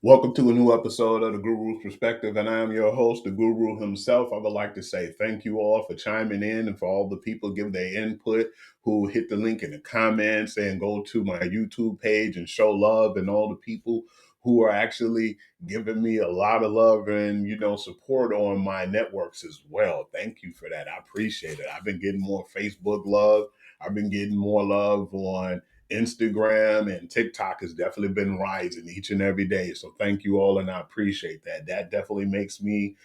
Welcome to a new episode of the Guru's Perspective, and I am your host, the Guru himself. I would like to say thank you all for chiming in and for all the people giving their input who hit the link in the comments and go to my YouTube page and show love, and all the people who are actually giving me a lot of love and support on my networks as well. Thank you for that. I appreciate it. I've been getting more Facebook love. I've been getting more love on Instagram, and TikTok has definitely been rising each and every day. So thank you all, and I appreciate that. That definitely makes me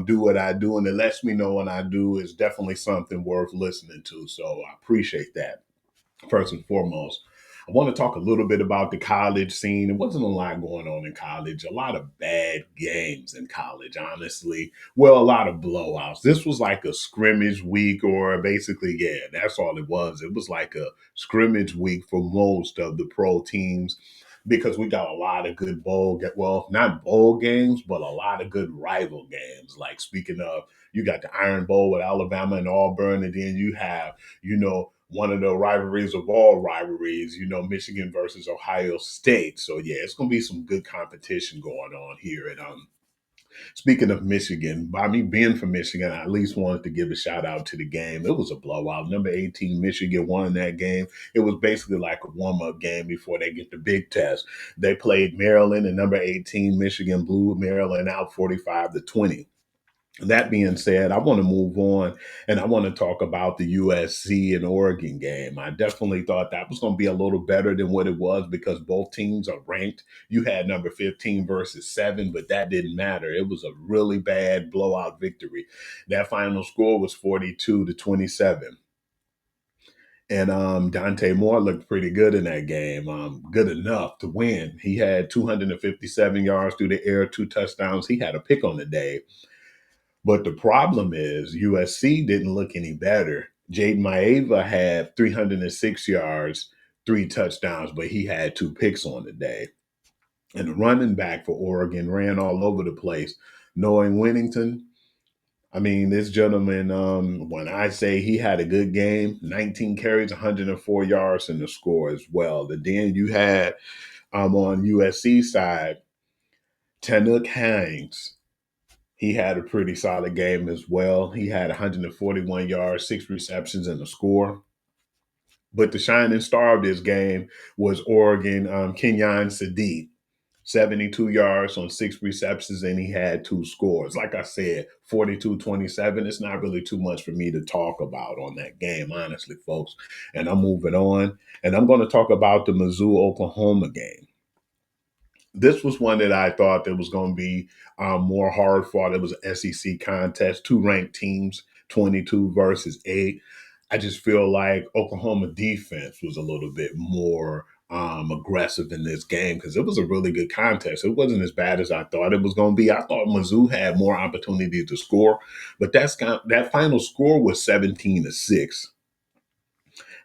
do what I do, and it lets me know when I do is definitely something worth listening to. So I appreciate that first and foremost. I want to talk a little bit about the college scene. There wasn't a lot going on in college, a lot of bad games in college, honestly. Well, a lot of blowouts. This was like a scrimmage week, or basically, yeah, that's all it was. It was like a scrimmage week for most of the pro teams because we got a lot of good well, not bowl games, but a lot of good rival games. Like, speaking of, you got the Iron Bowl with Alabama and Auburn, and then you have, one of the rivalries of all rivalries, Michigan versus Ohio State. So yeah, it's gonna be some good competition going on here. And speaking of Michigan, by me being from Michigan, I at least wanted to give a shout out to the game. It was a blowout. Number 18, Michigan won that game. It was basically like a warm-up game before they get the big test. They played Maryland, and number 18, Michigan blew Maryland out 45-20. That being said, I want to move on, and I want to talk about the USC and Oregon game. I definitely thought that was going to be a little better than what it was because both teams are ranked. You had number 15 versus 7, but that didn't matter. It was a really bad blowout victory. That final score was 42-27. And Dante Moore looked pretty good in that game, good enough to win. He had 257 yards through the air, 2 touchdowns. He had a pick on the day. But the problem is USC didn't look any better. Jaden Maeva had 306 yards, 3 touchdowns, but he had 2 picks on the day. And the running back for Oregon ran all over the place. Knowing Winnington, I mean, this gentleman, when I say he had a good game, 19 carries, 104 yards in the score as well. And then you had on USC side, Tanuk Hines. He had a pretty solid game as well. He had 141 yards, 6 receptions, and a score. But the shining star of this game was Oregon, Kenyon Sadiq. 72 yards on 6 receptions, and he had 2 scores. Like I said, 42-27. It's not really too much for me to talk about on that game, honestly, folks. And I'm moving on. And I'm going to talk about the Mizzou, Oklahoma game. This was one that I thought that was going to be more hard fought. It was an SEC contest, 2 ranked teams, 22 versus 8. I just feel like Oklahoma defense was a little bit more aggressive in this game because it was a really good contest. It wasn't as bad as I thought it was going to be. I thought Mizzou had more opportunity to score, but that final score was 17-6.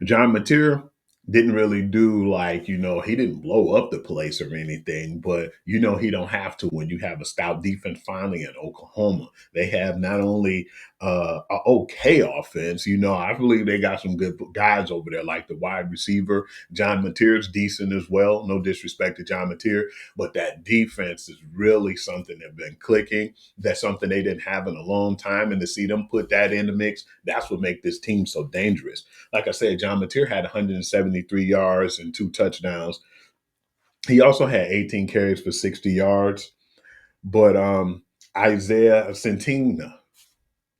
John Mateer didn't really do, like, he didn't blow up the place or anything, but he don't have to when you have a stout defense finally in Oklahoma. They have not only a okay offense, I believe they got some good guys over there, like the wide receiver. John Mateer's decent as well. No disrespect to John Mateer, but that defense is really something that's been clicking. That's something they didn't have in a long time, and to see them put that in the mix, that's what makes this team so dangerous. Like I said, John Mateer had 173 yards and 2 touchdowns. He also had 18 carries for 60 yards. But Isaiah Centina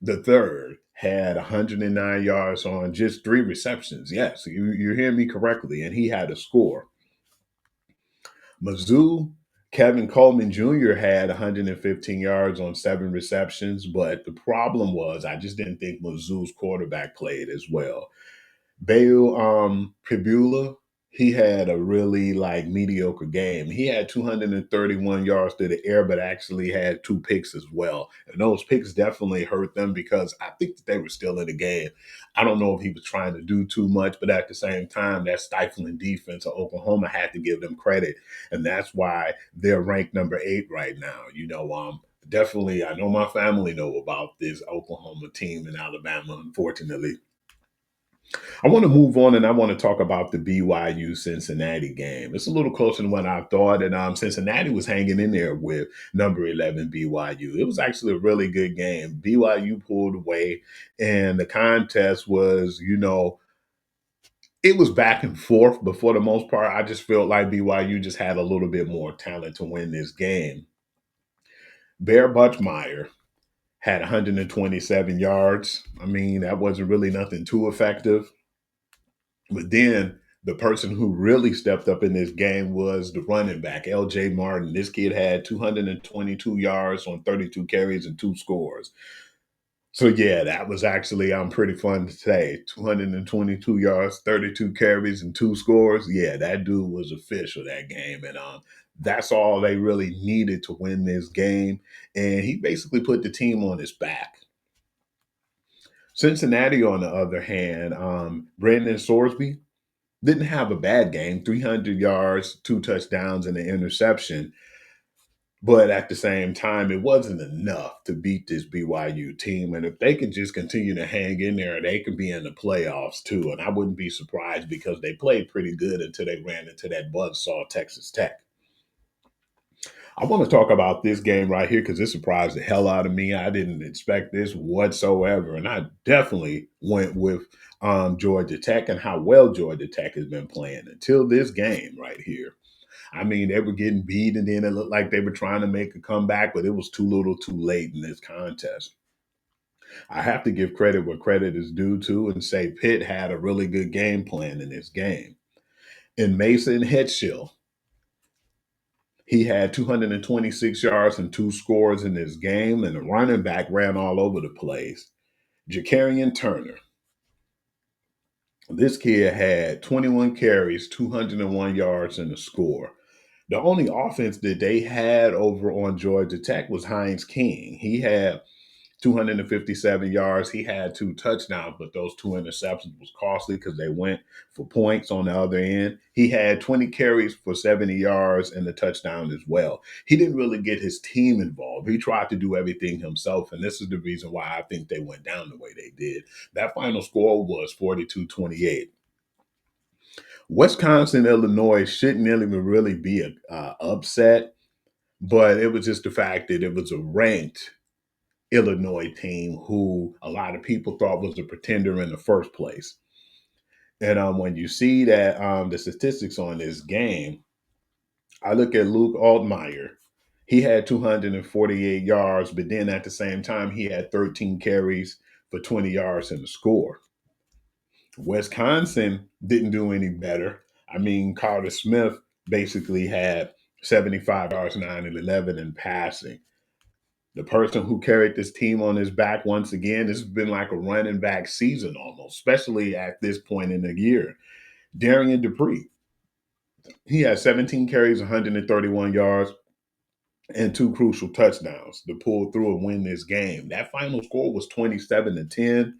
the third had 109 yards on just 3 receptions. Yes, you hear me correctly. And he had a score. Mizzou, Kevin Coleman Jr. had 115 yards on 7 receptions. But the problem was I just didn't think Mizzou's quarterback played as well. Bayo Pibula, he had a really like mediocre game. He had 231 yards through the air, but actually had two picks as well. And those picks definitely hurt them because I think that they were still in the game. I don't know if he was trying to do too much, but at the same time, that stifling defense of Oklahoma had to give them credit. And that's why they're ranked number 8 right now. Definitely, I know my family know about this Oklahoma team in Alabama, unfortunately. I want to move on and I want to talk about the BYU Cincinnati game. It's a little closer than what I thought. And Cincinnati was hanging in there with number 11 BYU. It was actually a really good game. BYU pulled away, and the contest was, it was back and forth, but for the most part, I just felt like BYU just had a little bit more talent to win this game. Bear Butchmeyer had 127 yards. I mean, that wasn't really nothing too effective. But then the person who really stepped up in this game was the running back, LJ Martin. This kid had 222 yards on 32 carries and two scores. So yeah, that was actually pretty fun to say. 222 yards, 32 carries, and two scores. Yeah, that dude was official that game. And that's all they really needed to win this game. And he basically put the team on his back. Cincinnati, on the other hand, Brandon Sorsby, didn't have a bad game, 300 yards, two touchdowns, and an interception. But at the same time, it wasn't enough to beat this BYU team. And if they can just continue to hang in there, they can be in the playoffs too. And I wouldn't be surprised because they played pretty good until they ran into that buzzsaw Texas Tech. I want to talk about this game right here because it surprised the hell out of me. I didn't expect this whatsoever. And I definitely went with Georgia Tech and how well Georgia Tech has been playing until this game right here. I mean, they were getting beat, and then it looked like they were trying to make a comeback, but it was too little too late in this contest. I have to give credit where credit is due to and say Pitt had a really good game plan in this game. And Mason Hetchill, he had 226 yards and two scores in this game, and the running back ran all over the place. Jacarian Turner, this kid had 21 carries, 201 yards, and a score. The only offense that they had over on Georgia Tech was Hines King. He had 257 yards. He had two touchdowns, but those two interceptions was costly because they went for points on the other end. He had 20 carries for 70 yards and a touchdown as well. He didn't really get his team involved. He tried to do everything himself, and this is the reason why I think they went down the way they did. That final score was 42-28. Wisconsin, Illinois shouldn't even really be a upset, but it was just the fact that it was a ranked Illinois team who a lot of people thought was a pretender in the first place. And when you see that the statistics on this game, I look at Luke Altmaier. He had 248 yards, but then at the same time, he had 13 carries for 20 yards and a score. Wisconsin didn't do any better. I mean, Carter Smith basically had 75 yards, 9 and 11 in passing. The person who carried this team on his back once again, this has been like a running back season almost, especially at this point in the year. Darian Dupree, he had 17 carries, 131 yards, and two crucial touchdowns to pull through and win this game. That final score was 27-10.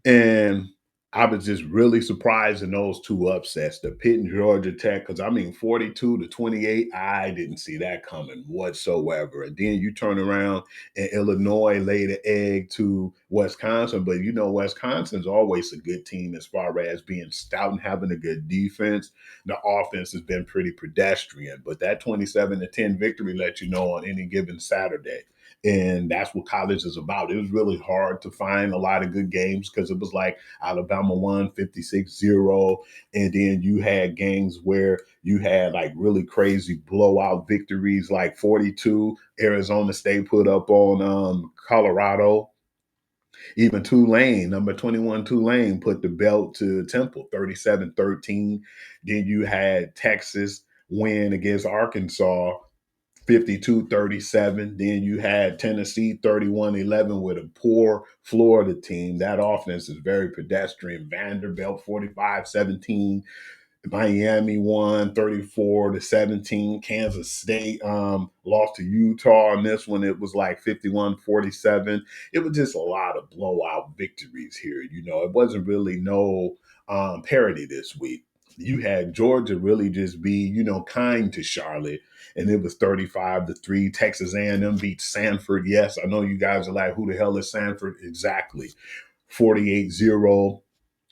And I was just really surprised in those two upsets, the Pitt and Georgia Tech, because I mean, 42-28, I didn't see that coming whatsoever. And then you turn around and Illinois laid an egg to Wisconsin, but Wisconsin's always a good team as far as being stout and having a good defense. The offense has been pretty pedestrian, but that 27-10 victory let you know on any given Saturday. And that's what college is about. It was really hard to find a lot of good games because it was like Alabama won 56-0. And then you had games where you had like really crazy blowout victories, like 42. Arizona State put up on Colorado. Even Tulane, number 21 Tulane, put the belt to Temple, 37-13. Then you had Texas win against Arkansas 52-37. Then you had Tennessee 31-11 with a poor Florida team. That offense is very pedestrian. Vanderbilt 45-17. Miami won 34-17. Kansas State lost to Utah. On this one, it was like 51-47. It was just a lot of blowout victories here. It wasn't really no parity this week. You had Georgia really just be, kind to Charlotte, and it was 35-3. Texas A&M beat Sanford. Yes, I know you guys are like, who the hell is Sanford? Exactly. 48-0.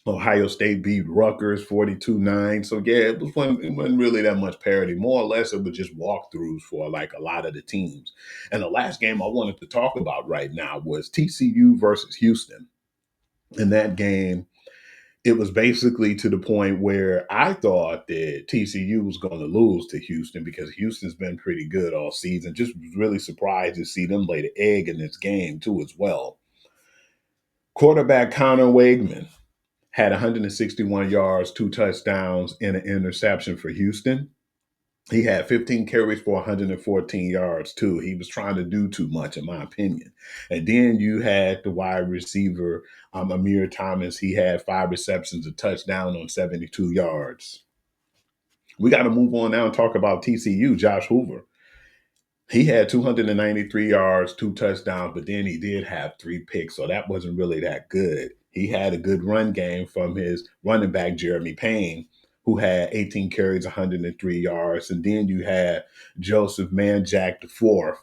Ohio State beat Rutgers 42-9. So yeah, it wasn't really that much parity. More or less, it was just walkthroughs for like a lot of the teams. And the last game I wanted to talk about right now was TCU versus Houston. In that game, it was basically to the point where I thought that TCU was going to lose to Houston because Houston's been pretty good all season. Just was really surprised to see them lay the egg in this game too as well. Quarterback Connor Wegman had 161 yards, 2 touchdowns, and an interception for Houston. He had 15 carries for 114 yards, too. He was trying to do too much, in my opinion. And then you had the wide receiver, Amir Thomas. He had 5 receptions, a touchdown on 72 yards. We got to move on now and talk about TCU, Josh Hoover. He had 293 yards, 2 touchdowns, but then he did have 3 picks, so that wasn't really that good. He had a good run game from his running back, Jeremy Payne, who had 18 carries, 103 yards. And then you had Joseph Manjack IV,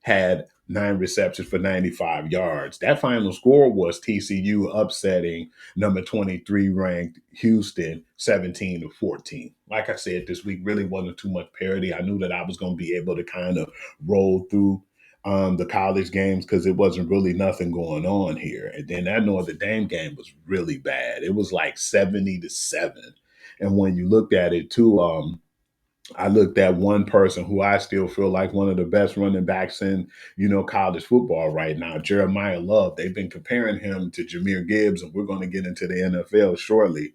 had 9 receptions for 95 yards. That final score was TCU upsetting number 23 ranked Houston 17-14. Like I said, this week really wasn't too much parity. I knew that I was going to be able to kind of roll through the college games because it wasn't really nothing going on here. And then that Notre Dame game was really bad. It was like 70-7. And when you looked at it too, I looked at one person who I still feel like one of the best running backs in, college football right now, Jeremiah Love. They've been comparing him to Jahmyr Gibbs, and we're going to get into the NFL shortly.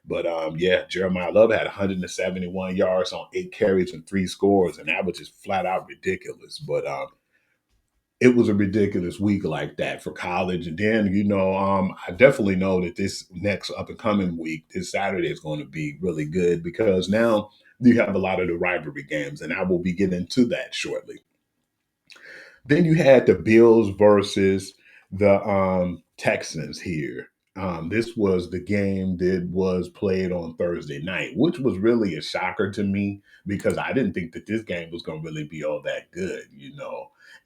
But yeah, Jeremiah Love had 171 yards on 8 carries and 3 scores, and that was just flat out ridiculous. But it was a ridiculous week like that for college. And then, I definitely know that this next up and coming week, this Saturday, is going to be really good because now you have a lot of the rivalry games, and I will be getting to that shortly. Then you had the Bills versus the Texans here. This was the game that was played on Thursday night, which was really a shocker to me because I didn't think that this game was going to really be all that good.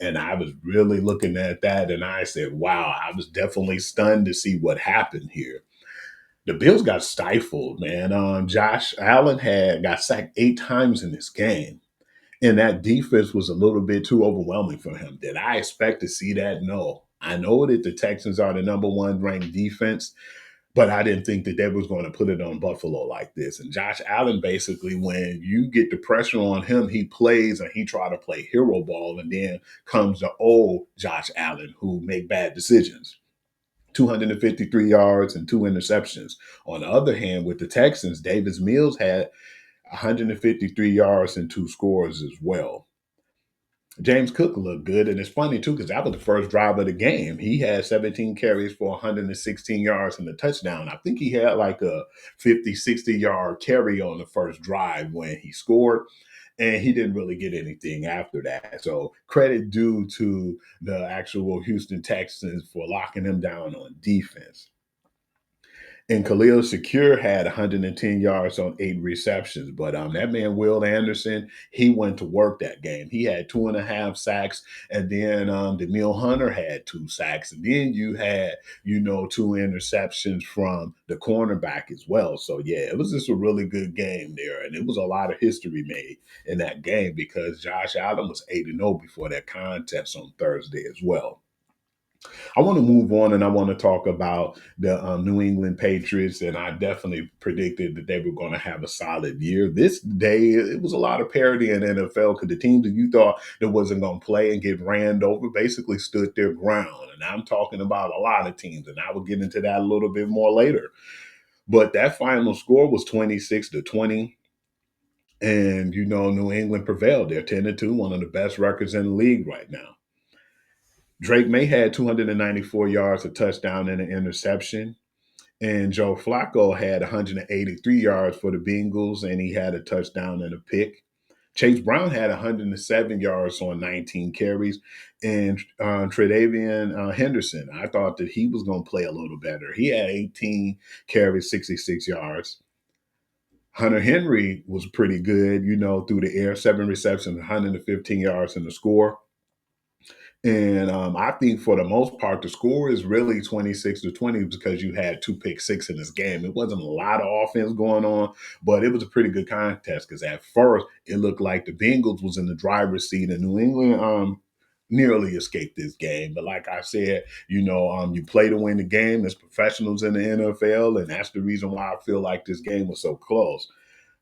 And I was really looking at that and I said, wow, I was definitely stunned to see what happened here. The Bills got stifled, man. Josh Allen had got sacked 8 times in this game. And that defense was a little bit too overwhelming for him. Did I expect to see that? No. I know that the Texans are the number one ranked defense, but I didn't think that they was going to put it on Buffalo like this. And Josh Allen, basically, when you get the pressure on him, he plays and he try to play hero ball. And then comes the old Josh Allen who make bad decisions. 253 yards and 2 interceptions. On the other hand, with the Texans, Davis Mills had 153 yards and 2 scores as well. James Cook looked good, and it's funny too because that was the first drive of the game. He had 17 carries for 116 yards and a touchdown. I think he had like a 50, 60-yard carry on the first drive when he scored, and he didn't really get anything after that. So credit due to the actual Houston Texans for locking him down on defense. And Khalil Shakir had 110 yards on 8 receptions. But that man, Will Anderson, he went to work that game. He had 2.5 sacks. And then DeMille Hunter had 2 sacks. And then you had, 2 interceptions from the cornerback as well. So, yeah, it was just a really good game there. And it was a lot of history made in that game because Josh Allen was 8-0 before that contest on Thursday as well. I want to move on and I want to talk about the New England Patriots. And I definitely predicted that they were going to have a solid year. This day, it was a lot of parity in the NFL because the teams that you thought that wasn't going to play and get ran over basically stood their ground. And I'm talking about a lot of teams, and I will get into that a little bit more later. But that final score was 26-20. And, New England prevailed. They're 10-2, one of the best records in the league right now. Drake May had 294 yards, a touchdown, and an interception. And Joe Flacco had 183 yards for the Bengals, and he had a touchdown and a pick. Chase Brown had 107 yards on 19 carries, and Tredavian Henderson, I thought that he was going to play a little better. He had 18 carries, 66 yards. Hunter Henry was pretty good, through the air, 7 receptions, 115 yards in the score. And I think for the most part, the score is really 26-20 because you had two pick six in this game. It wasn't a lot of offense going on, but it was a pretty good contest because at first it looked like the Bengals was in the driver's seat and New England nearly escaped this game. But like I said, you play to win the game as professionals in the NFL, and that's the reason why I feel like this game was so close.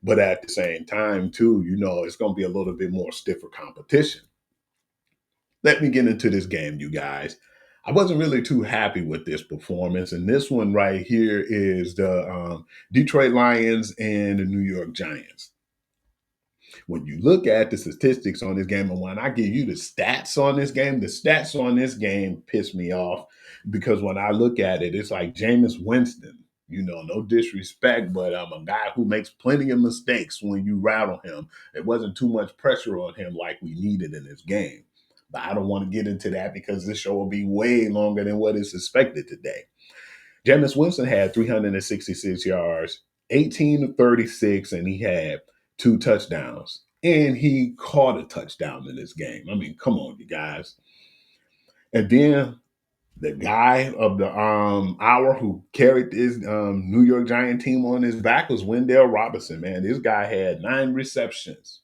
But at the same time, too, it's going to be a little bit more stiffer competition. Let me get into this game, you guys. I wasn't really too happy with this performance. And this one right here is the Detroit Lions and the New York Giants. When you look at the statistics on this game, and when I give you the stats on this game, the stats on this game piss me off because when I look at it, it's like Jameis Winston. No disrespect, but I'm a guy who makes plenty of mistakes when you rattle him. It wasn't too much pressure on him like we needed in this game. But I don't want to get into that because this show will be way longer than what is expected today. Jameis Winston had 366 yards, 18 to 36, and he had two touchdowns. And he caught a touchdown in this game. I mean, come on, you guys. And then the guy of the hour who carried this New York Giant team on his back was Wendell Robinson, man. This guy had 9 receptions,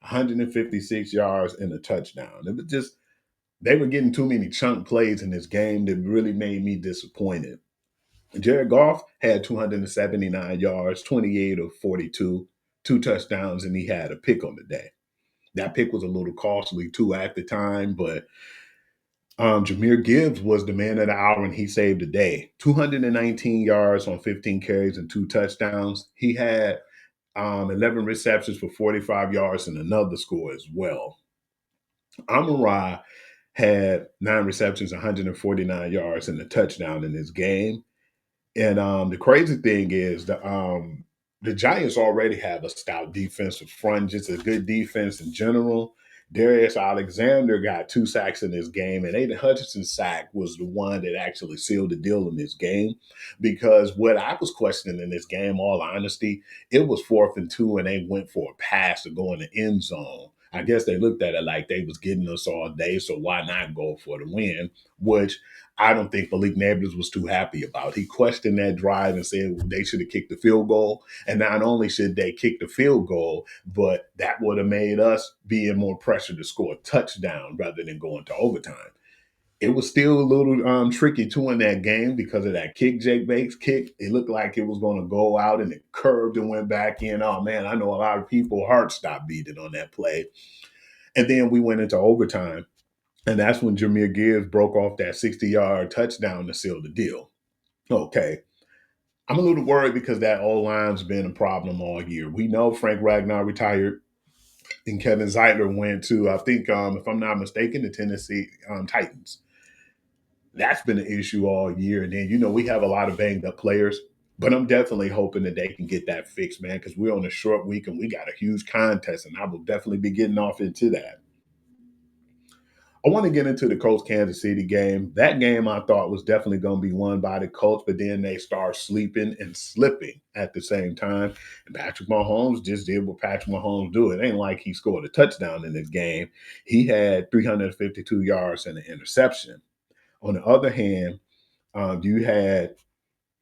156 yards, and a touchdown. It was just, they were getting too many chunk plays in this game that really made me disappointed. Jared Goff had 279 yards, 28 of 42, two touchdowns, and he had a pick on the day. That pick was a little costly too at the time, but Jahmyr Gibbs was the man of the hour and he saved the day. 219 yards on 15 carries and two touchdowns. He had 11 receptions for 45 yards and another score as well. Amon-Ra had 9 receptions, 149 yards, and a touchdown in this game. And the crazy thing is the Giants already have a stout defensive front, just a good defense in general. Darius Alexander got 2 sacks in this game, and Aiden Hutchinson's sack was the one that actually sealed the deal in this game. Because what I was questioning in this game, all honesty, it was 4th and 2, and they went for a pass to go in the end zone. I guess they looked at it like they was getting us all day, so why not go for the win? Which I don't think Malik Nabers was too happy about. He questioned that drive and said they should have kicked the field goal. And not only should they kick the field goal, but that would have made us be in more pressure to score a touchdown rather than going to overtime. It was still a little tricky too in that game because of that kick, Jake Bates kick. It looked like it was going to go out and it curved and went back in. Oh man, I know a lot of people's hearts stopped beating on that play. And then we went into overtime. And that's when Jahmyr Gibbs broke off that 60-yard touchdown to seal the deal. Okay. I'm a little worried because that O-line's been a problem all year. We know Frank Ragnar retired and Kevin Zeitler went to, I think, if I'm not mistaken, the Tennessee Titans. That's been an issue all year. And then, we have a lot of banged up players, but I'm definitely hoping that they can get that fixed, man, because we're on a short week and we got a huge contest, and I will definitely be getting off into that. I want to get into the Colts Kansas City game. That game I thought was definitely going to be won by the Colts, but then they start sleeping and slipping at the same time. And Patrick Mahomes just did what Patrick Mahomes do. It ain't like he scored a touchdown in this game. He had 352 yards and an interception. On the other hand, you had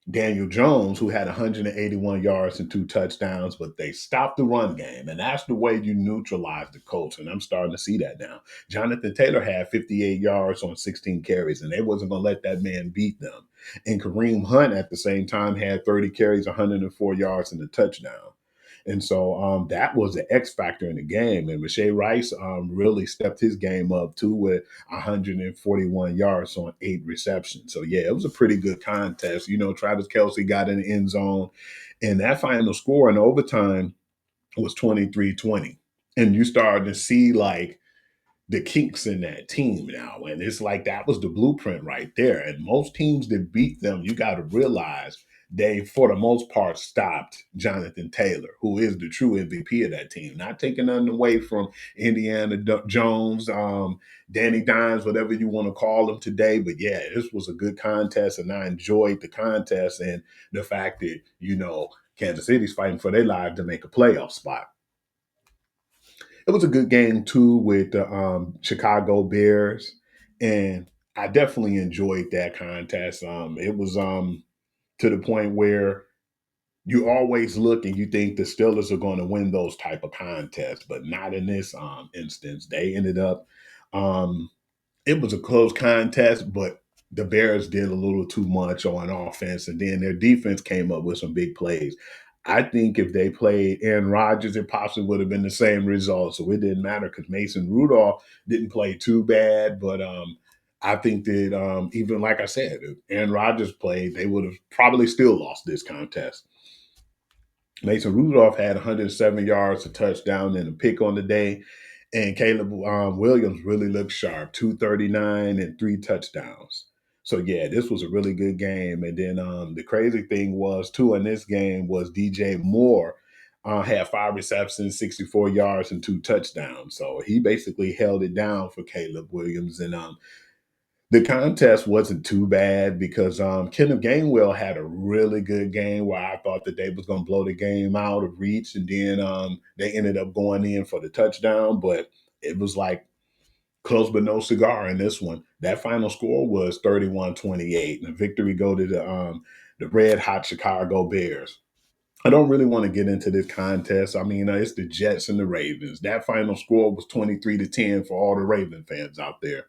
Daniel Jones, who had 181 yards and two touchdowns, but they stopped the run game. And that's the way you neutralize the Colts. And I'm starting to see that now. Jonathan Taylor had 58 yards on 16 carries, and they wasn't going to let that man beat them. And Kareem Hunt at the same time had 30 carries, 104 yards, and a touchdown. And so that was the X factor in the game. And Rashay Rice really stepped his game up too with 141 yards on 8 receptions. So, yeah, it was a pretty good contest. Travis Kelce got in the end zone. And that final score in overtime was 23-20. And you started to see like the kinks in that team now. And it's like that was the blueprint right there. And most teams that beat them, you got to realize they, for the most part, stopped Jonathan Taylor, who is the true MVP of that team. Not taking nothing away from Indiana Jones, Danny Dimes, whatever you want to call him today. But yeah, this was a good contest, and I enjoyed the contest and the fact that, Kansas City's fighting for their life to make a playoff spot. It was a good game too with the Chicago Bears, and I definitely enjoyed that contest. It was to the point where you always look and you think the Steelers are going to win those type of contests, but not in this instance. They ended up um, it was a close contest, but the Bears did a little too much on offense, and then their defense came up with some big plays. I think if they played Aaron Rodgers, it possibly would have been the same result. So it didn't matter because Mason Rudolph didn't play too bad, but I think that even like I said, if Aaron Rodgers played, they would have probably still lost this contest. Mason Rudolph had 107 yards, a touchdown, and a pick on the day. And Caleb Williams really looked sharp, 239 and three touchdowns. So yeah, this was a really good game. And then the crazy thing was too in this game was DJ Moore had 5 receptions, 64 yards, and two touchdowns. So he basically held it down for Caleb Williams. And the contest wasn't too bad because Kenneth Gainwell had a really good game where I thought that they was going to blow the game out of reach, and then they ended up going in for the touchdown, but it was like close but no cigar in this one. That final score was 31-28, and the victory go to the red hot Chicago Bears. I don't really want to get into this contest. I mean, it's the Jets and the Ravens. That final score was 23-10 for all the Raven fans out there.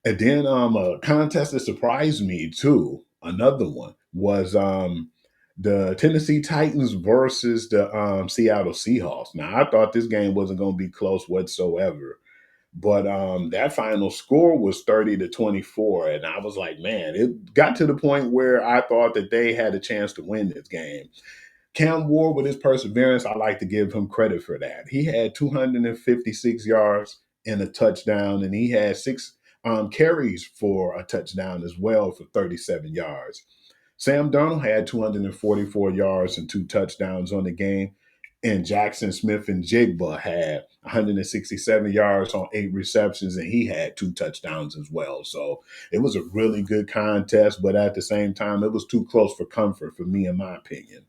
And then a contest that surprised me too, another one was the Tennessee Titans versus the Seattle Seahawks. Now I thought this game wasn't going to be close whatsoever. But that final score was 30-24. And I was like, man, it got to the point where I thought that they had a chance to win this game. Cam Ward, with his perseverance, I like to give him credit for that. He had 256 yards and a touchdown, and he had six carries for a touchdown as well for 37 yards. Sam Darnold had 244 yards and two touchdowns on the game, and Jackson Smith and Jigba had 167 yards on 8 receptions, and he had two touchdowns as well. So it was a really good contest, but at the same time, it was too close for comfort for me, in my opinion.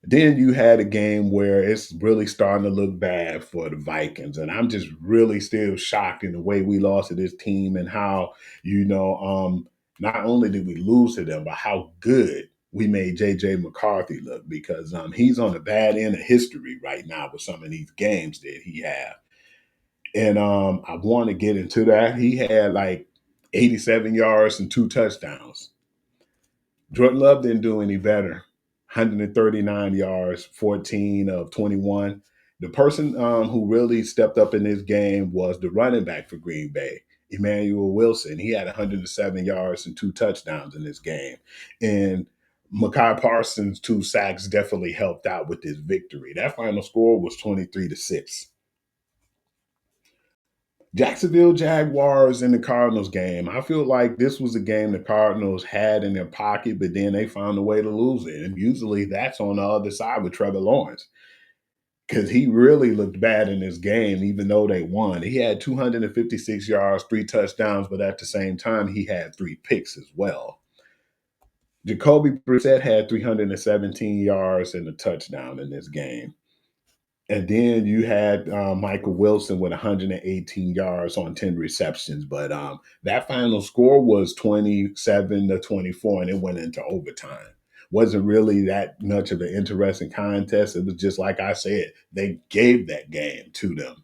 Then you had a game where it's really starting to look bad for the Vikings. And I'm just really still shocked in the way we lost to this team and how, not only did we lose to them, but how good we made JJ McCarthy look because he's on the bad end of history right now with some of these games that he had. And I want to get into that. He had like 87 yards and two touchdowns. Jordan Love didn't do any better. 139 yards, 14 of 21. The person who really stepped up in this game was the running back for Green Bay, Emmanuel Wilson. He had 107 yards and two touchdowns in this game. And Micah Parsons' two sacks definitely helped out with this victory. That final score was 23-6. Jacksonville Jaguars and the Cardinals game. I feel like this was a game the Cardinals had in their pocket, but then they found a way to lose it. And usually that's on the other side with Trevor Lawrence because he really looked bad in this game, even though they won. He had 256 yards, three touchdowns, but at the same time, he had three picks as well. Jacoby Brissett had 317 yards and a touchdown in this game. And then you had Michael Wilson with 118 yards on 10 receptions. But that final score was 27-24, and it went into overtime. Wasn't really that much of an interesting contest. It was just like I said, they gave that game to them.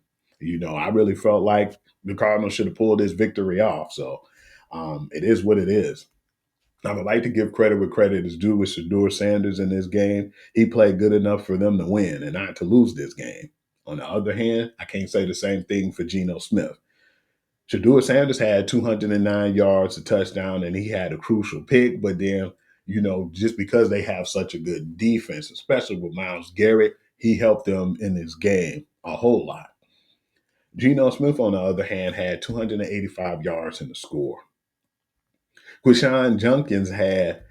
I really felt like the Cardinals should have pulled this victory off. So it is what it is. I would like to give credit where credit is due with Shador Sanders in this game. He played good enough for them to win and not to lose this game. On the other hand, I can't say the same thing for Geno Smith. Shador Sanders had 209 yards, a touchdown, and he had a crucial pick. But then, just because they have such a good defense, especially with Myles Garrett, he helped them in this game a whole lot. Geno Smith, on the other hand, had 285 yards in the score. Quishan Junkins had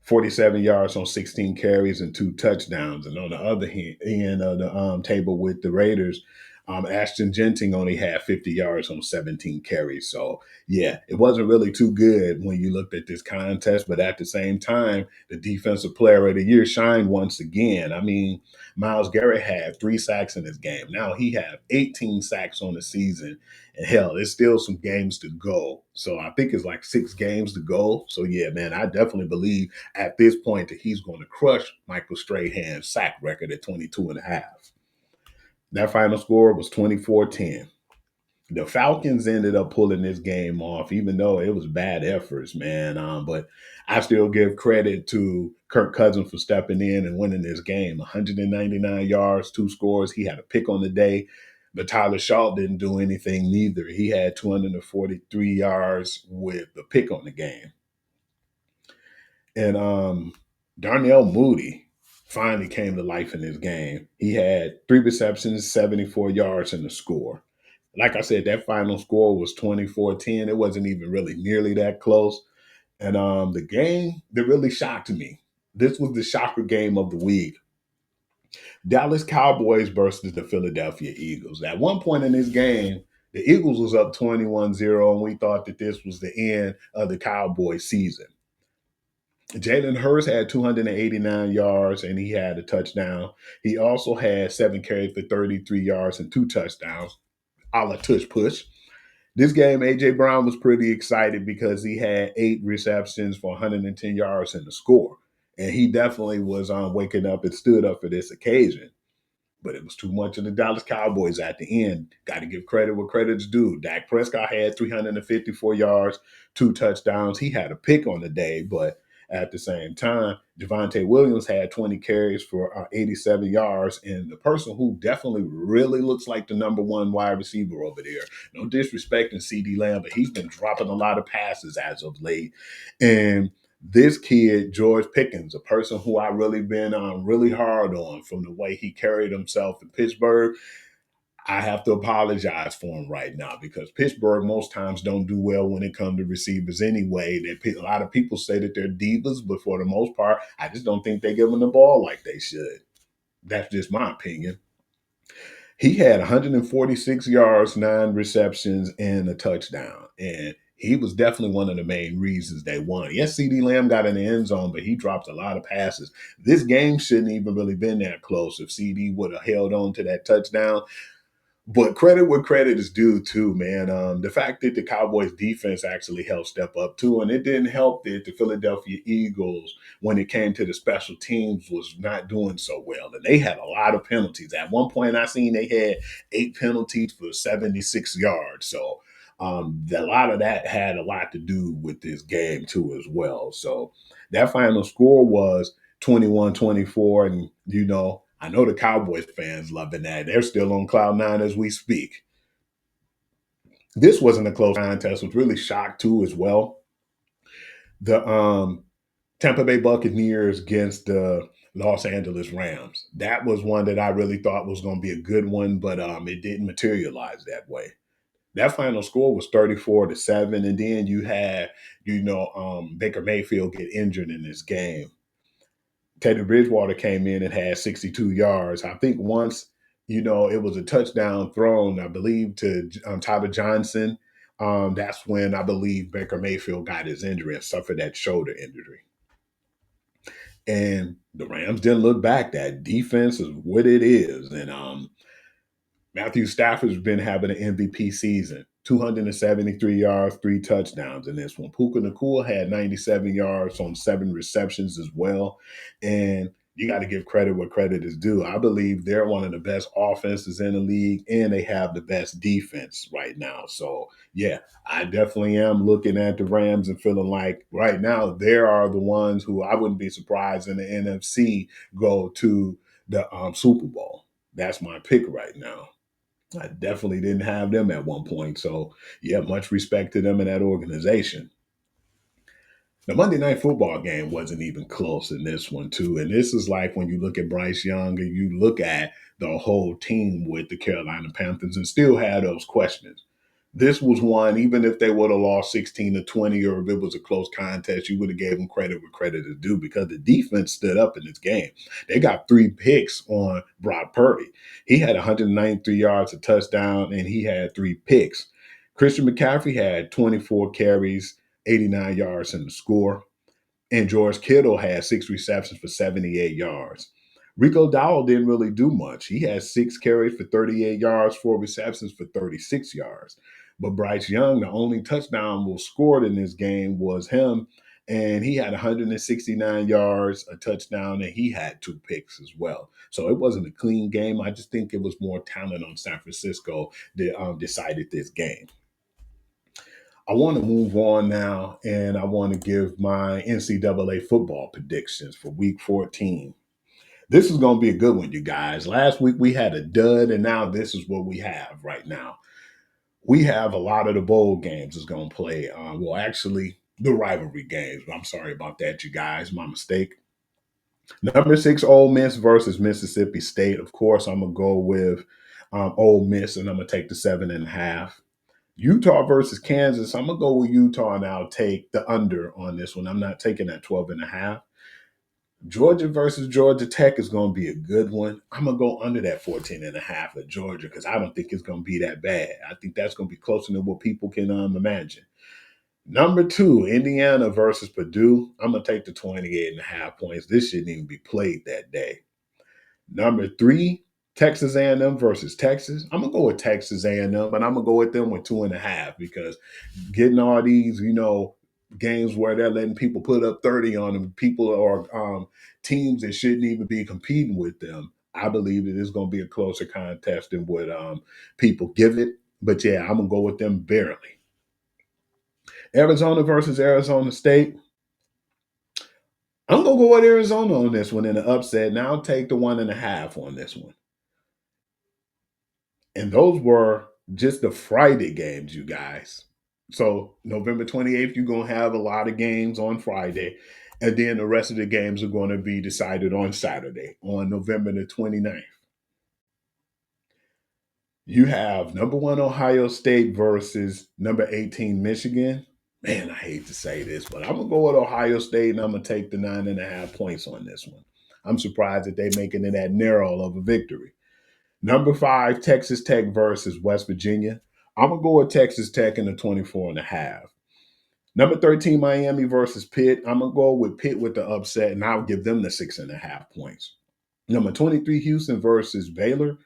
47 yards on 16 carries and 2 touchdowns. And on the other end of the table with the Raiders, Ashton Genting only had 50 yards on 17 carries. So, yeah, it wasn't really too good when you looked at this contest. But at the same time, the Defensive Player of the Year shined once again. I mean, Miles Garrett had 3 sacks in this game. Now he had 18 sacks on the season. And hell, there's still some games to go. So I think it's like 6 games to go. So yeah, man, I definitely believe at this point that he's going to crush Michael Strahan's sack record at 22 and a half. That final score was 24-10. The Falcons ended up pulling this game off, even though it was bad efforts, man. But I still give credit to Kirk Cousins for stepping in and winning this game. 199 yards, 2 scores. He had a pick on the day, but Tyler Shaw didn't do anything neither. He had 243 yards with the pick on the game. And Darnell Mooney finally came to life in this game. He had 3 receptions, 74 yards, and a score. Like I said, that final score was 24-10. It wasn't even really nearly that close. And the game that really shocked me, this was the shocker game of the week. Dallas Cowboys versus the Philadelphia Eagles. At one point in this game, the Eagles was up 21-0, and we thought that this was the end of the Cowboys season. Jalen Hurts had 289 yards and he had a touchdown. He also had 7 carries for 33 yards and 2 touchdowns, a la tush push. This game, A.J. Brown was pretty excited because he had 8 receptions for 110 yards and a score. And he definitely was waking up and stood up for this occasion. But it was too much of the Dallas Cowboys at the end. Got to give credit where credit's due. Dak Prescott had 354 yards, 2 touchdowns. He had a pick on the day, but at the same time, Javonte Williams had 20 carries for 87 yards. And the person who definitely really looks like the number one wide receiver over there, no disrespecting CD Lamb, but he's been dropping a lot of passes as of late. And this kid, George Pickens, a person who I really been really hard on from the way he carried himself in Pittsburgh, I have to apologize for him right now because Pittsburgh most times don't do well when it comes to receivers anyway. A lot of people say that they're divas, but for the most part, I just don't think they give them the ball like they should. That's just my opinion. He had 146 yards, 9 receptions, and a touchdown. And he was definitely one of the main reasons they won. Yes, CD Lamb got in the end zone, but he dropped a lot of passes. This game shouldn't even really been that close if CD would have held on to that touchdown. But credit where credit is due, too, man. The fact that the Cowboys defense actually helped step up, too, and it didn't help that the Philadelphia Eagles, when it came to the special teams, was not doing so well. And they had a lot of penalties. At one point, I seen they had 8 penalties for 76 yards. So a lot of that had a lot to do with this game, too, as well. So that final score was 21-24, and, I know the Cowboys fans loving that. They're still on cloud nine as we speak. This wasn't a close contest. Was really shocked too as well. The Tampa Bay Buccaneers against the Los Angeles Rams. That was one that I really thought was going to be a good one, but it didn't materialize that way. That final score was 34-7, and then you had, Baker Mayfield get injured in this game. Teddy Bridgewater came in and had 62 yards. I think once, it was a touchdown thrown, I believe, to Tyler Johnson. That's when I believe Baker Mayfield got his injury and suffered that shoulder injury. And the Rams didn't look back. That defense is what it is. And Matthew Stafford's been having an MVP season. 273 yards, 3 touchdowns in this one. Puka Nacua had 97 yards on 7 receptions as well. And you got to give credit where credit is due. I believe they're one of the best offenses in the league, and they have the best defense right now. So, yeah, I definitely am looking at the Rams and feeling like right now they are the ones who I wouldn't be surprised in the NFC go to the Super Bowl. That's my pick right now. I definitely didn't have them at one point. So, yeah, much respect to them in that organization. The Monday Night Football game wasn't even close in this one, too. And this is like when you look at Bryce Young and you look at the whole team with the Carolina Panthers and still have those questions. This was one, even if they would have lost 16-20, or if it was a close contest, you would have gave them credit where credit is due, because the defense stood up in this game. They got 3 picks on Brock Purdy. He had 193 yards, a touchdown, and he had 3 picks. Christian McCaffrey had 24 carries, 89 yards in the score. And George Kittle had 6 receptions for 78 yards. Rico Dowell didn't really do much. He had 6 carries for 38 yards, 4 receptions for 36 yards. But Bryce Young, the only touchdown was scored in this game was him, and he had 169 yards, a touchdown, and he had 2 picks as well. So it wasn't a clean game. I just think it was more talent on San Francisco that decided this game. I want to move on now, and I want to give my NCAA football predictions for week 14. This is going to be a good one, you guys. Last week we had a dud, and now this is what we have right now. We have a lot of the bowl games is going to play. Well, actually, the rivalry games. I'm sorry about that, you guys. My mistake. Number 6, Ole Miss versus Mississippi State. Of course, I'm going to go with Ole Miss, and I'm going to take the 7.5. Utah versus Kansas. I'm gonna go with Utah, and I'll take the under on this one. I'm not taking that 12.5. Georgia versus Georgia Tech is gonna be a good one. I'm gonna go under that 14.5 at Georgia, because I don't think it's gonna be that bad. I think that's gonna be closer than what people can imagine. Number 2, Indiana versus Purdue. I'm gonna take the 28.5 points. This shouldn't even be played that day. Number 3, Texas A&M versus Texas. I'm gonna go with Texas A&M, but I'm gonna go with them with 2.5, because getting all these, games where they're letting people put up 30 on them, people or teams that shouldn't even be competing with them. I believe that it's going to be a closer contest than what people give it. But yeah, I'm going to go with them barely. Arizona versus Arizona State. I'm going to go with Arizona on this one in the upset, and I'll take the 1.5 on this one. And those were just the Friday games, you guys. So November 28th, you're going to have a lot of games on Friday. And then the rest of the games are going to be decided on Saturday, on November the 29th. You have number 1 Ohio State versus number 18 Michigan. Man, I hate to say this, but I'm going to go with Ohio State, and I'm going to take the 9.5 points on this one. I'm surprised that they're making it that narrow of a victory. Number 5, Texas Tech versus West Virginia. I'm going to go with Texas Tech in the 24.5. Number 13, Miami versus Pitt. I'm going to go with Pitt with the upset, and I'll give them the 6.5 points. Number 23, Houston versus Baylor.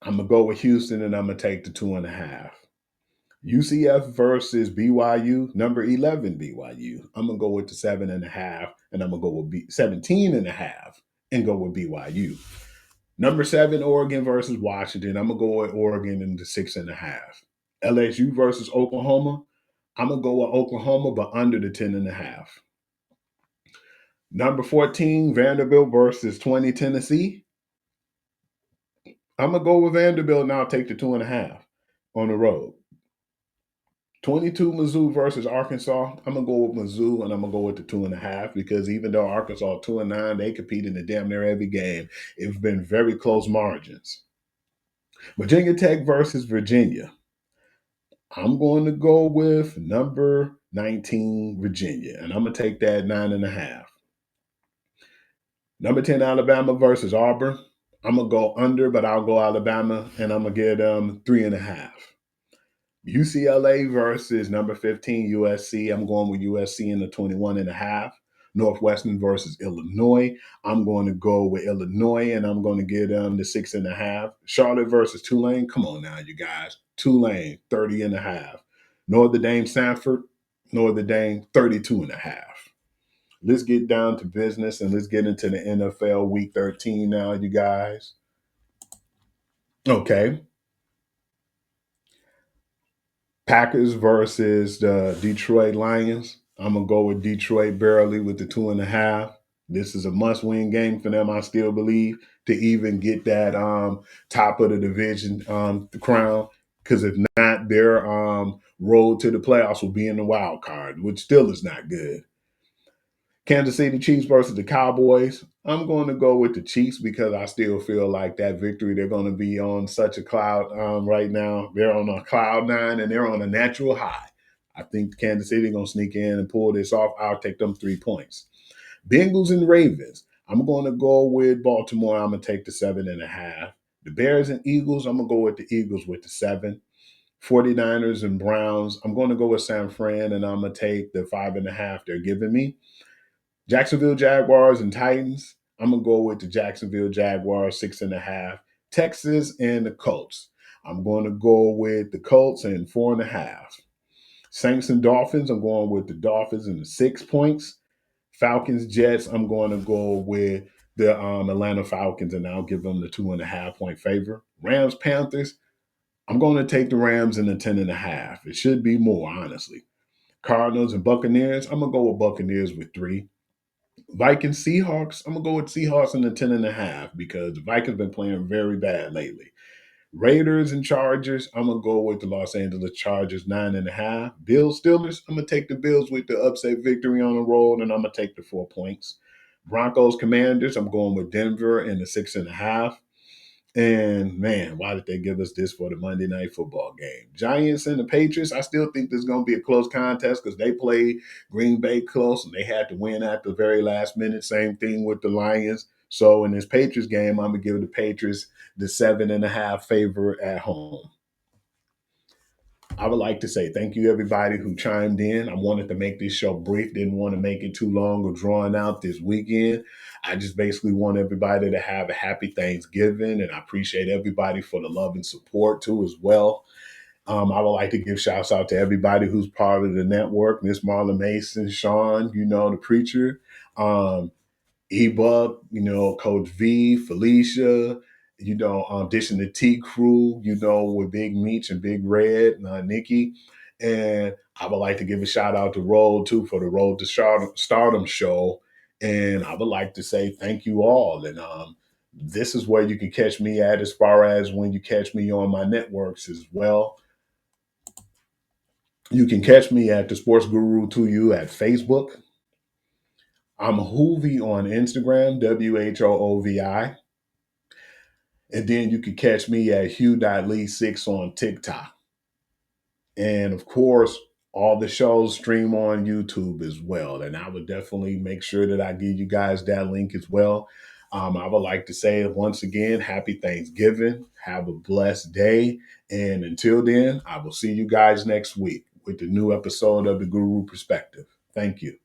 I'm going to go with Houston, and I'm going to take the 2.5. UCF versus BYU, number 11 BYU. I'm going to go with the 7.5, and I'm going to go with 17.5 and go with BYU. Number 7, Oregon versus Washington. I'm going to go with Oregon in the 6.5. LSU versus Oklahoma. I'm going to go with Oklahoma, but under the 10.5. Number 14, Vanderbilt versus 20, Tennessee. I'm going to go with Vanderbilt, and I'll take the 2.5 on the road. 22, Mizzou versus Arkansas. I'm going to go with Mizzou, and I'm going to go with the 2.5, because even though Arkansas 2-9, they compete in the damn near every game. It's been very close margins. Virginia Tech versus Virginia. I'm going to go with number 19, Virginia, and I'm going to take that 9.5. Number 10, Alabama versus Auburn. I'm going to go under, but I'll go Alabama, and I'm going to get 3.5. UCLA versus number 15, USC. I'm going with USC in the 21.5. Northwestern versus Illinois. I'm going to go with Illinois, and I'm going to get the 6.5. Charlotte versus Tulane. Come on now, you guys. Tulane, 30.5. Notre Dame, Sanford. Notre Dame, 32.5. Let's get down to business, and let's get into the NFL Week 13 now, you guys. Okay. Packers versus the Detroit Lions. I'm going to go with Detroit barely with the 2.5. This is a must-win game for them, I still believe, to even get that top of the division crown. Because if not, their road to the playoffs will be in the wild card, which still is not good. Kansas City Chiefs versus the Cowboys. I'm going to go with the Chiefs because I still feel like that victory, they're going to be on such a cloud right now. They're on a cloud nine and they're on a natural high. I think Kansas City going to sneak in and pull this off. I'll take them 3 points. Bengals and Ravens. I'm going to go with Baltimore. I'm going to take the 7.5. The Bears and Eagles. I'm going to go with the Eagles with the 7. 49ers and Browns. I'm going to go with San Fran and I'm going to take the 5.5 they're giving me. Jacksonville Jaguars and Titans. I'm going to go with the Jacksonville Jaguars 6.5. Texas and the Colts. I'm going to go with the Colts and 4.5. Saints and Dolphins. I'm going with the Dolphins and the 6 points. Falcons, Jets, I'm going to go with the Atlanta Falcons, and I'll give them the 2.5 point favor. Rams, Panthers, I'm going to take the Rams in the 10.5. It should be more, honestly. Cardinals and Buccaneers, I'm going to go with Buccaneers with 3. Vikings, Seahawks, I'm going to go with Seahawks in the 10.5 because the Vikings been playing very bad lately. Raiders and Chargers, I'm going to go with the Los Angeles Chargers 9.5. Bills, Steelers, I'm going to take the Bills with the upset victory on the road, and I'm going to take the 4 points. Broncos, Commanders, I'm going with Denver in the 6.5. And man, why did they give us this for the Monday Night Football game? Giants and the Patriots, I still think there's going to be a close contest because they played Green Bay close and they had to win at the very last minute. Same thing with the Lions. So in this Patriots game, I'm going to give the Patriots the 7.5 favor at home. I would like to say thank you, everybody who chimed in. I wanted to make this show brief, didn't want to make it too long or drawn out this weekend. I just basically want everybody to have a happy Thanksgiving, and I appreciate everybody for the love and support too as well. I would like to give shouts out to everybody who's part of the network, Miss Marla Mason, Sean, the preacher. Ebook, Coach V, Felicia, Dishing the Tea crew, with Big Meech and Big Red, Nikki. And I would like to give a shout out to Roll too for the Road to Stardom show. And I would like to say thank you all. And this is where you can catch me at as far as when you catch me on my networks as well. You can catch me at the Sports Guru to you at Facebook. I'm Hoovy on Instagram, WHOOVI. And then you can catch me at Hugh.Lee6 on TikTok. And of course, all the shows stream on YouTube as well. And I would definitely make sure that I give you guys that link as well. I would like to say once again, happy Thanksgiving. Have a blessed day. And until then, I will see you guys next week with the new episode of the Guru Perspective. Thank you.